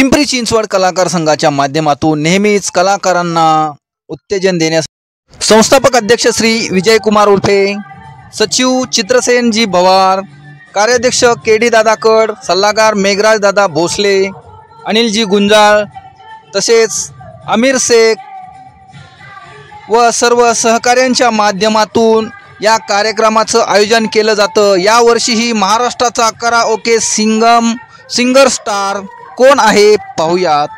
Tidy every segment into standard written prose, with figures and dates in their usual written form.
पिंपरी चिंचवड कलाकार संघाच्या माध्यमातून नेहमीच कलाकारांना उत्तेजन देण्यास संस्थापक अध्यक्ष श्री विजयकुमार उर्फे सचिव चित्रसेन जी भवार, कार्याध्यक्ष केडी दादा कड, सल्लागार मेघराज दादा भोसले, अनिल जी गुंजाळ तसेच आमिर शेख व सर्व सहकाऱ्यांच्या माध्यमातून या कार्यक्रमाचं आयोजन केलं जातं। यावर्षीही महाराष्ट्राचा कराओके सिंगर स्टार कोण आहे पाहूयात।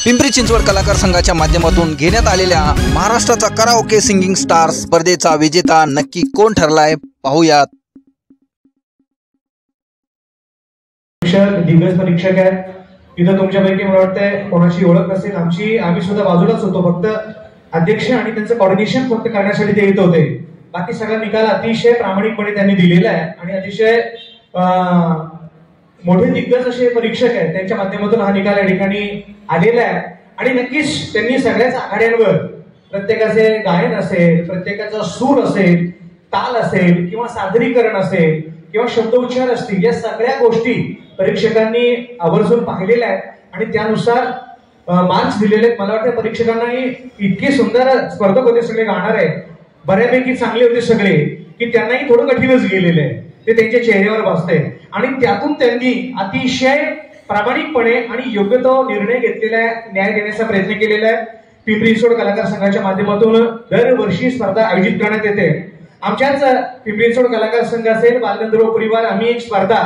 पिंपरी चिंचवड कलाकार संघाच्या माध्यमातून घेण्यात आलेल्या महाराष्ट्राचा कराओके सिंगिंग स्टार स्पर्धेचा विजेता नक्की कोण ठरलाय पाहूयात। दिग्गज परीक्षक आहेत तिथं तुमच्यापैकी मला वाटतंय कोणाची ओळख नसेल, आम्ही सुद्धा बाजूलाच होतो, फक्त अध्यक्ष आणि त्यांचं कोऑर्डिनेशन फक्त करण्यासाठी ते येत होते। बाकी सगळा निकाल अतिशय प्रामाणिकपणे त्यांनी दिलेला आहे आणि अतिशय मोठे दिग्गज असे परीक्षक आहेत त्यांच्या माध्यमातून हा निकाल या ठिकाणी आलेला आहे। आणि नक्कीच त्यांनी सगळ्याच आघाड्यांवर प्रत्येकाचे गायन असेल, प्रत्येकाचा सूर असेल, ताल असेल किंवा सादरीकरण असेल किंवा शब्दोच्चार असतील, या सगळ्या गोष्टी परीक्षकांनी आवर्जून पाहिलेल्या आहेत आणि त्यानुसार मार्क्स दिलेले आहेत। मला वाटतं परीक्षकांनाही इतके सुंदर स्पर्धक होते सगळे गाणारे, बऱ्यापैकी चांगले होते सगळे की त्यांनाही थोडं कठीणच गेलेलं आहे, ते त्यांच्या चेहऱ्यावर भासते आणि त्यातून त्यांनी अतिशय प्रामाणिकपणे आणि योग्य तो निर्णय घेतलेला आहे, न्याय देण्याचा प्रयत्न केलेला आहे। पिंपरी चिंचवड कलाकार संघाच्या माध्यमातून दरवर्षी स्पर्धा आयोजित करण्यात येते। आमच्याच पिंपरी चिंचवड कलाकार संघ असेल, बालगंधर्व परिवार, आम्ही एक स्पर्धा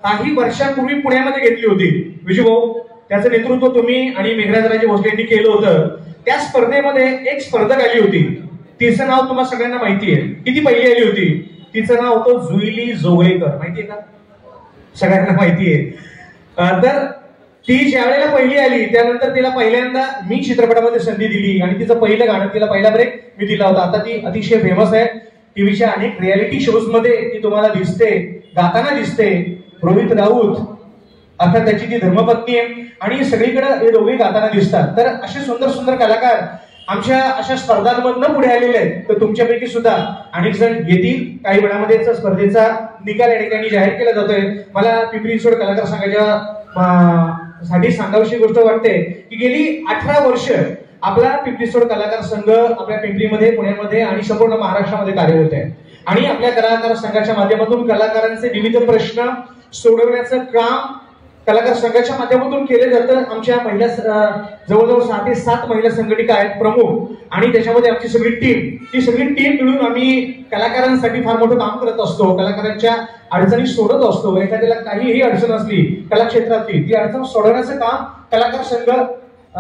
काही वर्षांपूर्वी पुण्यामध्ये घेतली होती। विजूभाऊ त्याचं नेतृत्व तुम्ही आणि मेघराजराजे भोसले यांनी केलं होतं। त्या स्पर्धेमध्ये एक स्पर्धक आली होती, तिचं नाव तुम्हाला सगळ्यांना माहिती आहे, किती पहिली आली होती, तिचं नाव होतं जुईली जोगळेकर, माहितीये का? सगळ्यांना माहिती आहे। तर ती ज्या वेळेला पहिली आली त्यानंतर तिला पहिल्यांदा मी चित्रपटामध्ये संधी दिली आणि तिचं पहिलं गाणं, तिला पहिला ब्रेक मी दिला होता। आता ती अतिशय फेमस आहे, टीव्हीच्या अनेक रियालिटी शोज मध्ये ती तुम्हाला दिसते, गाताना दिसते। रोहित राऊत अर्थात त्याची ती धर्मपत्नी आहे आणि सगळीकडे हे दोघे गाताना दिसतात। तर असे सुंदर सुंदर कलाकार आमच्या अशा स्पर्धांमधून पुढे आलेले आहेत, तर तुमच्यापैकी सुद्धा अनेक जण येतील। काही वेळामध्ये स्पर्धेचा निकाल या ठिकाणी जाहीर केला जातोय। मला पिंपरी चिंचवड कलाकार संघाच्या साठी सांगावीशी गोष्ट वाटते की गेली 18 वर्ष आपला पिंपरी चिंचवड कलाकार संघ आपल्या पिंपरीमध्ये, पुण्यामध्ये आणि संपूर्ण महाराष्ट्रामध्ये कार्यरत आहे आणि आपल्या कलाकार संघाच्या माध्यमातून कलाकारांचे विविध प्रश्न सोडवण्याचं काम कलाकार संघाच्या माध्यमातून केले जातं। आमच्या महिला जवळजवळ 6 ते 7 महिला संघटिका आहेत प्रमुख आणि त्याच्यामध्ये आमची सगळी टीम मिळून आम्ही कलाकारांसाठी फार मोठं काम करत असतो, कलाकारांच्या अडचणी सोडत असतो। एखाद्याला काहीही अडचण असली कलाक्षेत्रातली, ती अडचण सोडवण्याचं काम कलाकार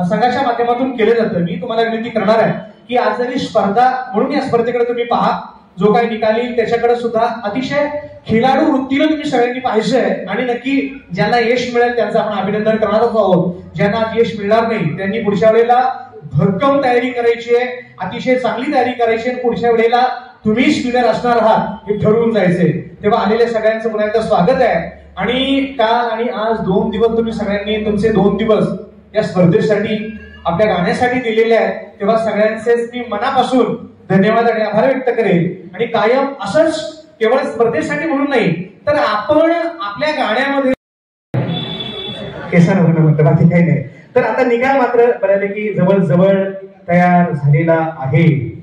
संघाच्या माध्यमातून केलं जातं। मी तुम्हाला विनंती करणार आहे की आज जरी स्पर्धा म्हणून या स्पर्धेकडे तुम्ही पहा, जो काही निकाल येईल त्याच्याकडे सुद्धा अतिशय खेळाडू वृत्तीने तुम्ही सगळ्यांनी पाहायचंय आणि नक्की ज्यांना यश मिळेल त्यांचं आपण अभिनंदन करणारच आहोत। ज्यांना यश मिळणार नाही त्यांनी पुढच्या वेळेला भक्कम तयारी करायची आहे, अतिशय चांगली तयारी करायची आहे, पुढच्या वेळेला तुम्ही स्पिनर असणार आहात हे ठरवून जायचे. तेव्हा आलेल्या सगळ्यांचं पुन्हा एकदा स्वागत आहे. आणि काल आणि आज 2 दिवस तुम्ही सगळ्यांनी तुमचे 2 दिवस या स्पर्धेसाठी आपल्या गाण्यासाठी दिलेले आहेत. तेव्हा सगळ्यांचेच मी मनापासून धन्यवाद आणि आभार व्यक्त करेन. आणि कायम असंच केवळ स्पर्धेसाठी म्हणून नाही तर आपण आपल्या गाण्यामध्ये केसानं म्हणणं म्हणतं, बाकी काही नाही. तर आता निकाल मात्र बऱ्यापैकी जवळ तयार झालेला आहे.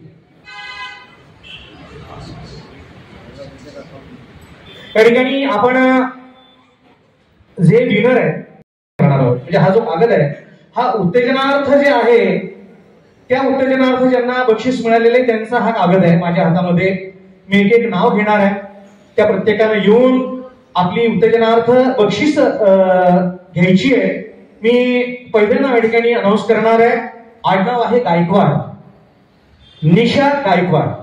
त्या ठिकाणी आपण जे विनर आहे करणार आहोत, म्हणजे हा जो कागद आहे हा उत्तेजनार्थ जे आहे त्या उत्तेजनार्थ ज्यांना बक्षीस मिळालेले त्यांचा हा कागद आहे माझ्या हातामध्ये. मी एक नाव घेणार आहे. त्या प्रत्येकाने येऊन आपली उत्तेजनार्थ बक्षीस घ्यायची आहे. मी पहिले नाव या ठिकाणी अनाऊन्स करणार आहे. आडनाव आहे गायकवाड, निशा गायकवाड.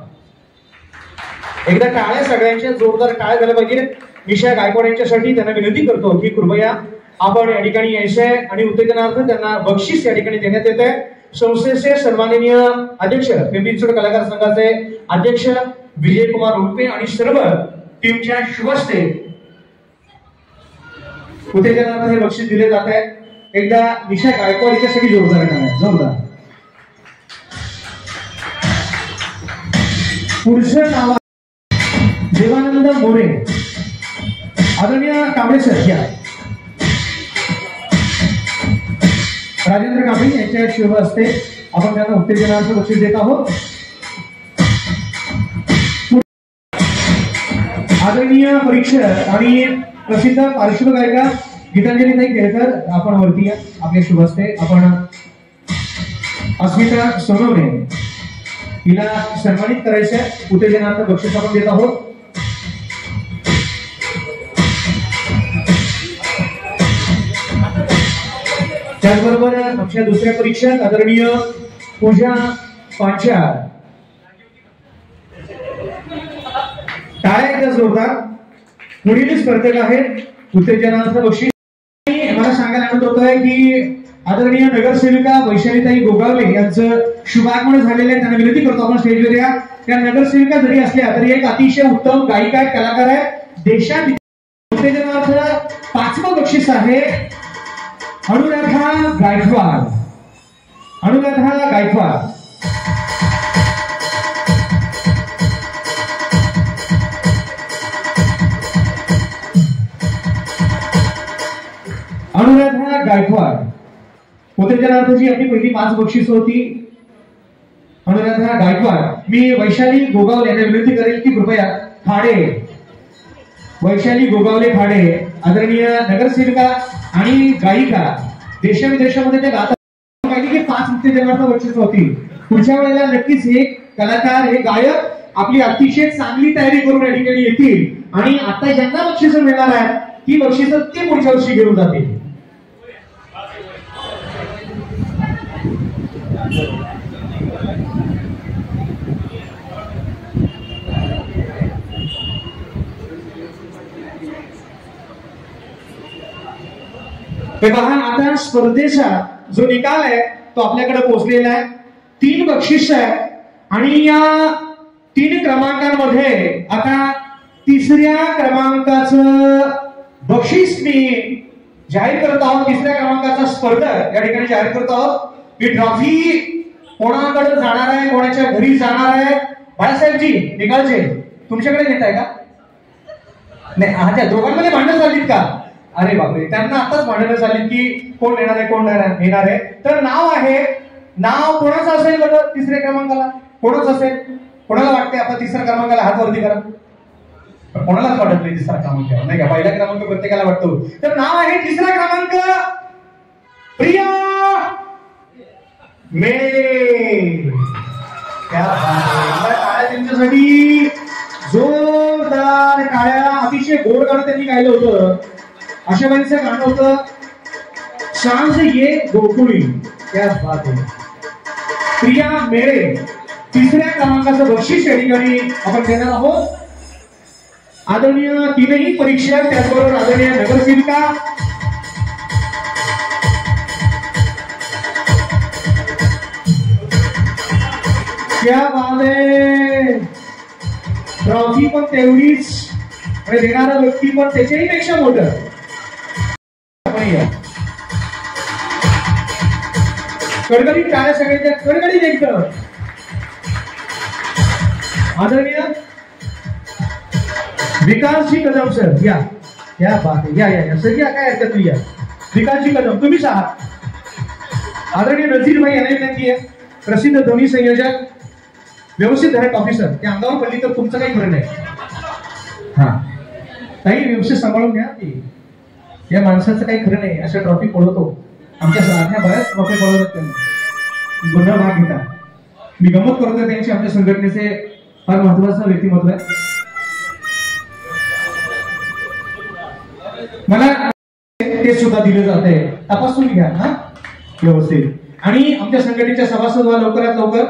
एकदा टाळ्या सगळ्यांच्या जोरदार टाळ्या झाल्या पाहिजे निशा गायकवाड यांच्यासाठी. त्यांना विनंती करतो की कृपया आपण या ठिकाणी यायचे आणि उत्तेजनार्थ त्यांना बक्षीस या ठिकाणी देण्यात येत आहे. संस्थेचे सन्माननीय अध्यक्ष पिंपरी चिंचवड कलाकार संघाचे अध्यक्ष विजयकुमार उल्पे आणि सर्व टीमच्या शुभ हस्ते उत्तेजनार्थ हे बक्षीस दिले जात आहे. एकदा निशा गायकवाड याच्यासाठी जोरदार करणार जोरदार. पुढचं नाव देवानंद मोरे, आदरणीय कांबळे सर या राजेंद्र कांबळे यांच्या शुभ हस्ते आपण त्यांना उत्तेजनार्थ बक्षीस देत आहोत. आदरणीय परीक्षक आणि प्रसिद्ध पार्श्वगायिका गीतांजलीताई केळकर आपण वरती या. आपल्या शुभ हस्ते आपण अस्मिता सोनवणे हिला सन्मानित करायचं आहे. उत्तेजनार्थ बक्षीस आपण देत आहोत. त्याचबरोबर आमच्या दुसऱ्या परीक्षक आदरणीय पूजा पांचाळ. टाळ्या एकदा जोरदार. पुढील स्पर्धक आहेत उत्तेजनार्थ बक्षीस. मला सांगायला आनंद होत आहे की आदरणीय नगरसेविका वैशालीताई गोगावले यांचं शुभागमन झालेलं आहे. त्यांना विनंती करतो आपण स्टेजवर या. त्या नगरसेविका जरी असल्या तरी एक अतिशय उत्तम गायिका आहेत, कलाकार आहेत. देशात उत्तेजनार्थ 5वं बक्षीस आहे अनुराधा गायकवाड. अनुराधा गायकवाड अनुराधा गायकवाड उत्तेजनार्थची आपली पहिली 5 बक्षीस होती. अनुराधा गायकवाड. मी वैशाली गोगावले यांना विनंती करेल की कृपया खाडे वैशाली गोगावले खाडे आदरणीय नगरसेविका आणि गायिका देशविदेशामध्ये ते गातात पाहिजे की 5 उत्तेजनार्थ बक्षीस होती. पुढच्या वेळेला नक्कीच हे कलाकार हे गायक आपली अतिशय चांगली तयारी करून या ठिकाणी येतील आणि आता ज्यांना बक्षीस मिळणार आहे ती बक्षीस ते पुढच्या वर्षी घेऊन जातील. पहा आता स्पर्धेचा जो निकाल आहे तो आपल्याकडे पोहोचलेला आहे. 3 बक्षीस आहे आणि या 3 क्रमांकांमध्ये आता 3ऱ्या क्रमांकाचं बक्षीस मी जाहीर करत आहोत. 3ऱ्या क्रमांकाचा स्पर्धक या ठिकाणी जाहीर करत आहोत. ही ट्रॉफी कोणाकडे जाणार आहे, कोणाच्या घरी जाणार आहे? बाळासाहेबजी निकालचे तुमच्याकडे नेत आहे का? नाही. त्या दोघांमध्ये भांडण झालीत का? अरे बापरे, त्यांना आताच भांडणं झाली की कोण येणार आहे कोण येणार आहे. तर नाव कोणाचं असेल बरं 3ऱ्या क्रमांकाला? कोणाचं असेल? कोणाला वाटते आता 3ऱ्या क्रमांकाला हात वरती करा. कोणालाच वाटत नाही 3रा क्रमांक नाही का? पहिला क्रमांक प्रत्येकाला वाटतो. तर नाव आहे 3रा क्रमांक प्रिया मेळे. टाळ्या त्यांच्यासाठी जोरदार टाळ्या. अतिशय गोड गाणं त्यांनी गायलं होतं. अशा वेळेचं गाणं होतं सांज ये गोकुळी. क्या बात आहे. प्रिया मेळे 3ऱ्या क्रमांकाचं बक्षीस या ठिकाणी आपण देणार आहोत. आदरणीय 3ही परीक्षक त्याचबरोबर आदरणीय नगरसेविका क्या बात है. ट्रॉफी पण तेवढीच आणि देणारा व्यक्ती पण त्याच्याही पेक्षा मोठं. कडकडीत टाळ्या सगळ्यांच्या कडकडीत एकदम. आदरणीय विकासजी कदम सर, या बात आहे, या सर, या काय हरकत नाही. या विकासजी कदम तुम्हीच आहात. आदरणीय नजीरभाई यांची आहे, प्रसिद्ध ध्वनी संयोजक, व्यवस्थित डायरेक्ट ऑफिसर. त्या अंगावर पडली तर तुमचं काही खरं नाही. हा काही व्यवस्थित सांभाळून घ्या. की या माणसाचं काही खरं नाही. अशा ट्रॉफी पळवतो आमच्या सारख्या बऱ्याच ट्रॉफी पळवतात त्यांना गुन्हा भाग घेतात. मी गमत करतोय त्यांची. आमच्या संघटनेचे फार महत्वाचं व्यक्तिमत्व आहे. मला ते सुद्धा दिले जाते, तपासून घ्या हा व्यवस्थित. आणि आमच्या संघटनेच्या सभासद व्हा लवकरात लवकर.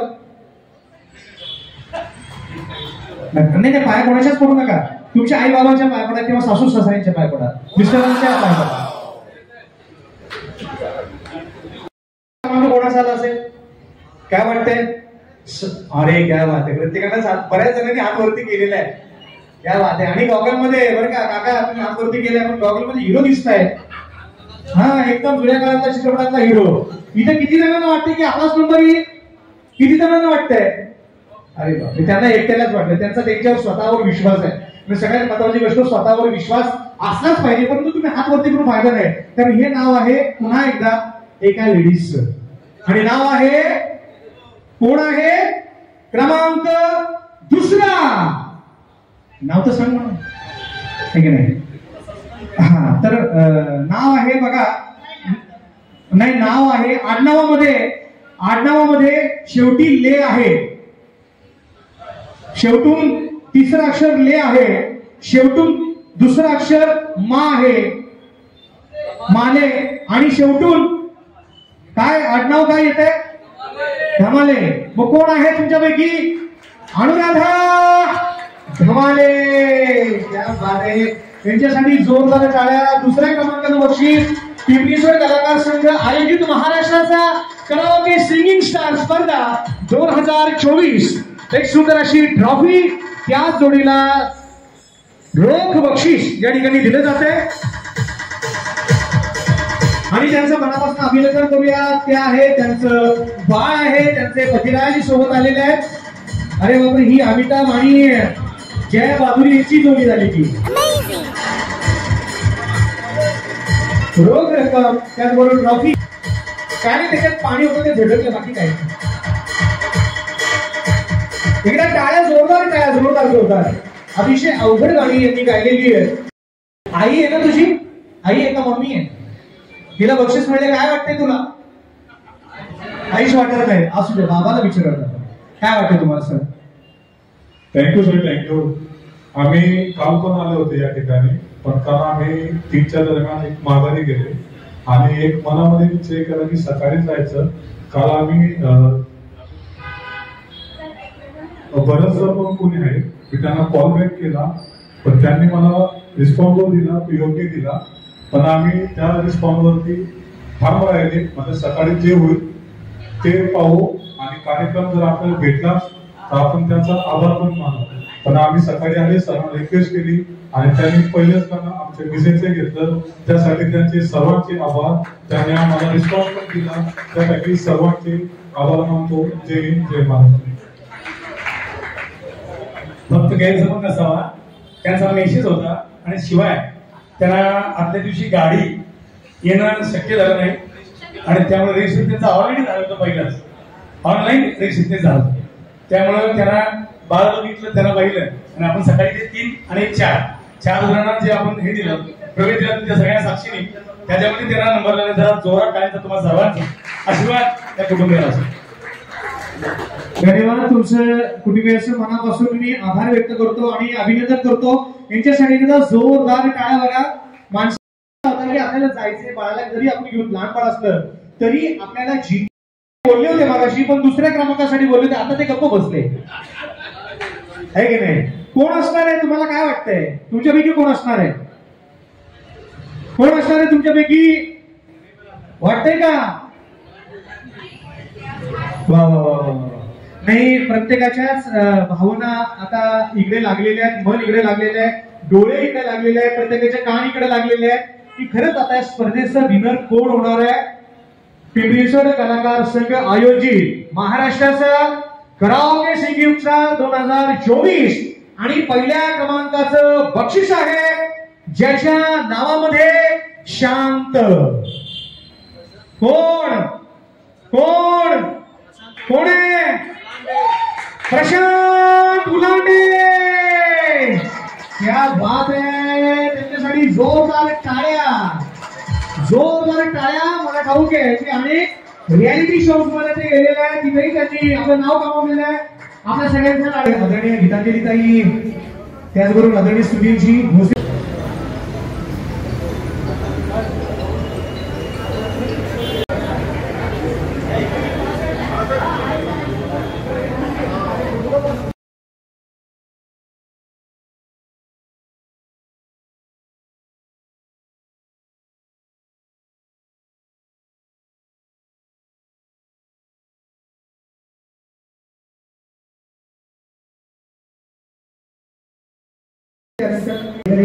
नाही ते पाया कोणाच्याच पडू नका. तुमच्या आई बाबांच्या पाय पडा किंवा सासू सासऱ्यांच्या पाय पडा, मिस्टरांच्या पाय पडा. कोणाचा आला असेल काय वाटतंय? अरे काय बात आहे, प्रत्येकानं बऱ्याच जणांनी हात वरती केलेला आहे. क्या बात आहे. आणि गॉगल मध्ये बरं का काका तुम्ही हात वरती केले, पण गॉगल मध्ये हिरो दिसताय. हा एकदम जुन्या काळातला चित्रपटातला हिरो. इथे किती जणांना वाटते की आपलाच नंबर येईल? किती जणांना वाटतंय? अरे बापरे, त्यांना एकट्यालाच वाटलं. त्यांचा त्यांच्यावर स्वतःवर विश्वास आहे. सगळ्यात महत्वाची गोष्ट स्वतःवर विश्वास असलाच पाहिजे. परंतु तुम्ही हात वरती करून फायदा नाही. कारण हे नाव आहे पुन्हा एकदा एका लेडीजचं. आणि नाव आहे कोण आहे? क्रमांक दुसरा. नाव तर सांग म्हणून आहे की नाही? हा तर नाव आहे बघा, नाही नाव आहे आडनावामध्ये शेवटी ले आहे. शेवटून तिसरं अक्षर ले आहे. शेवटून दुसरं अक्षर मा आहे, माले. आणि शेवटून काय आडनाव काय येते? धमाले. मग कोण आहे तुमच्यापैकी? अनुराधा धमाले. क्या बात आहे. त्यांच्यासाठी जोरदार टाळ्या. दुसऱ्या क्रमांकाचं बक्षीस पिंपरीश्वर कलाकार संघ आयोजित महाराष्ट्राचा कराओके सिंगिंग स्टार स्पर्धा 2024. एक सुंदर अशी ट्रॉफी, त्याच जोडीला रोख बक्षीस या ठिकाणी दिलं जाते. आणि त्यांचं मनापासून अभिनंदन करूया. ते आहे त्यांचं बाळ आहे, त्यांचे पतिराज सोबत आलेले आहेत. अरे बापरे, ही अमिताभ आणि जय बादुरी यांची जोडी झाली ती. रोख रक्कम त्याचबरोबर ट्रॉफी. काय त्याच्यात पाणी होतं ते झटकलं, बाकी काय. एकदा टाळ्या जोरदार. अतिशय अवघड गाणी यांनी गायलेली आहे. आई आहे ना तुझी? आई आहे का मम्मी आहे? तिला बक्षीस मिळेल काय वाटतंय तुला? आईच वाटत आहे. असू दे, बाबाला विचारत काय वाटतंय तुम्हाला सर? Thank you sir, thank you. आम्ही काल पण आले होते या ठिकाणी, पण काल आम्ही 3च्या दरम्यान एक माघारी गेले आणि एक मनामध्ये निश्चय केला की सकाळी जायचं. काल आम्ही बरंच पण कोणी आहे, मी त्यांना कॉल बॅक केला, पण त्यांनी मला रिस्पॉन्स दिला, तो योग्य दिला. पण आम्ही त्या रिस्पॉन्सवरती ठाम राहिले. म्हणजे सकाळी जे होईल ते पाहू आणि कार्यक्रम जर आपल्याला भेटला तर आपण त्यांचा आभार पण मानू. पण आम्ही सकाळी आले, सरांना रिक्वेस्ट केली आणि त्यांनी पहिलेच त्यांना आमच्या विजेचे घेतलं. त्यासाठी त्यांचे सर्वांचे आभार. त्यांनी आम्हाला रिस्पॉन्स पण दिला, त्यासाठी सर्वांचे आभार मानतो. जय हिंद, जय महाराष्ट्र. फक्त गैरसमज नसावा, त्यांचा मेसेज होता. आणि शिवाय त्यांना आदल्या दिवशी गाडी येणं शक्य झालं नाही आणि त्यामुळे रजिस्ट्रेशन त्यांचं ऑलरेडी झालं होतं. पहिलंच ऑनलाईन रजिस्ट्रेशन झालं. त्यामुळे त्यांना बाळ बघितलं, त्यांना पाहिलं आणि आपण सकाळी ते 3 आणि 4 जणांना जे आपण हे दिलं, प्रवेश दिला तुमच्या सगळ्या साक्षीने, त्याच्यामध्ये त्यांना नंबर लागला. जरा जोरात टाळ्यांचा तुम्हाला सर्वांचा आशीर्वाद त्या कुटुंबियाला असो. धन्यवाद. तुमचं कुटुंबियांचं मनापासून मी आभार व्यक्त करतो आणि अभिनंदन करतो. यांच्यासाठी जोरदार टाळ्या बघा. माणसं होता की आपल्याला जायचंय, बाळाला जरी आपण घेऊन लहान बाळ असलं तरी आपल्याला जी बोलले होते मागाशी, पण दुसऱ्या क्रमांकासाठी बोलले होते. आता ते गप्प बसले आहे की नाही? कोण असणार आहे तुम्हाला काय वाटतंय? तुमच्यापैकी कोण असणार आहे? कोण असणार आहे तुमच्यापैकी? वाटतंय का? वा वा वा वा. नाही, प्रत्येकाच्याच भावना आता इकडे लागलेल्या आहेत, मन इकडे लागलेले आहे, डोळे इकडे लागलेले आहेत, प्रत्येकाचे कान इकडे लागलेले आहेत की खरंच आता या स्पर्धेचं विनर कोण होणार आहे. पिंपरी कलाकार संघ आयोजित महाराष्ट्राचा कराओके संगीतचा 2024 आणि पहिल्या क्रमांकाचं बक्षीस आहे ज्याच्या नावामध्ये शांत. कोण कोण कोण आहे? प्रशांत उलांडे. क्या बात आहे. त्यांच्यासाठी जोरदार टाळ्या, जोरदार टाळ्या. मला ठाऊक आहे की अनेक रियालिटी शोज मध्ये ते गेलेले आहेत, तिथेही त्यांनी आपलं नाव कमावलेलं आहे. आपल्या सगळ्यांचं आदरणीय गीतांजली ताई, त्याचबरोबर आदरणीय सुधीरजी भोसले.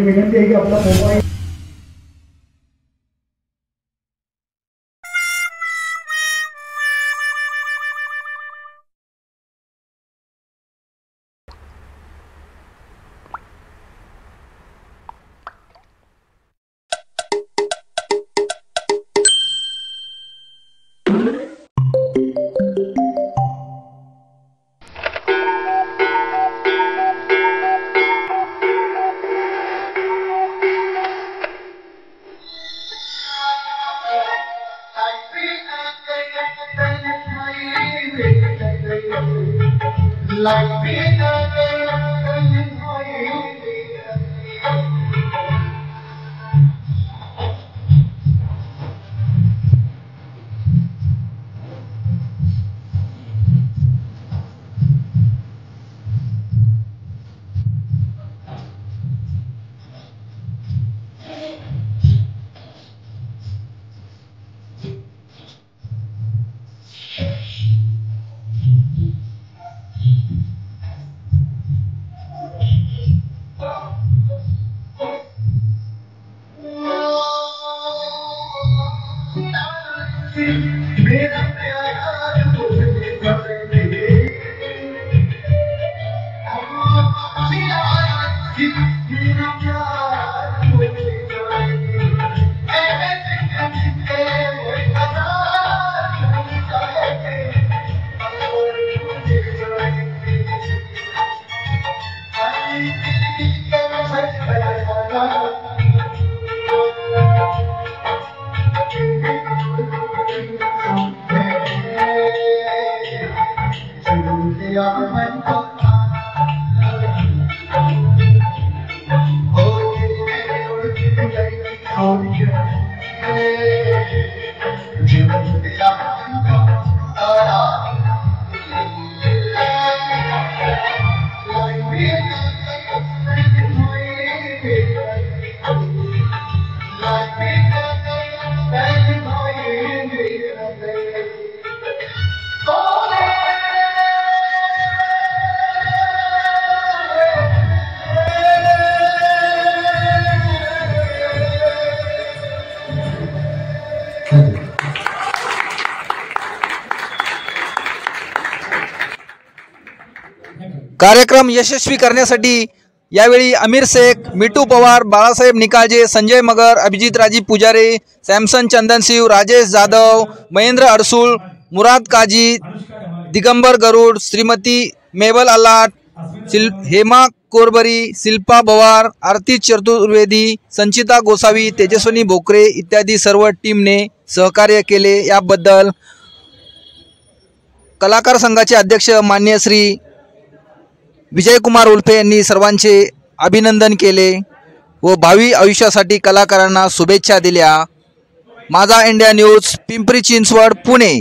विनंती आहे की आपला मोबाईल कार्यक्रम यशस्वी करण्यासाठी यावेळी अमीर शेख, मिठू पवार, बाळासाहेब निकाळजे, संजय मगर, अभिजित राजी पुजारे, सॅमसन चंदनशिव, राजेश जाधव, महेंद्र अडसूळ, मुराद काजी, दिगंबर गरुड, श्रीमती मेबल अलाट, हेमा कोरबरी, शिल्पा पवार, आरती चतुर्वेदी, संचिता गोसावी, तेजस्विनी भोकरे इत्यादी सर्व टीमने सहकार्य केले. याबद्दल कलाकार संघाचे अध्यक्ष मान्य श्री विजयकुमार उल्फे यांनी सर्वांचे अभिनंदन केले व भावी आयुष्यासाठी कलाकारांना शुभेच्छा दिल्या. माझा इंडिया न्यूज, पिंपरी चिंचवड, पुणे.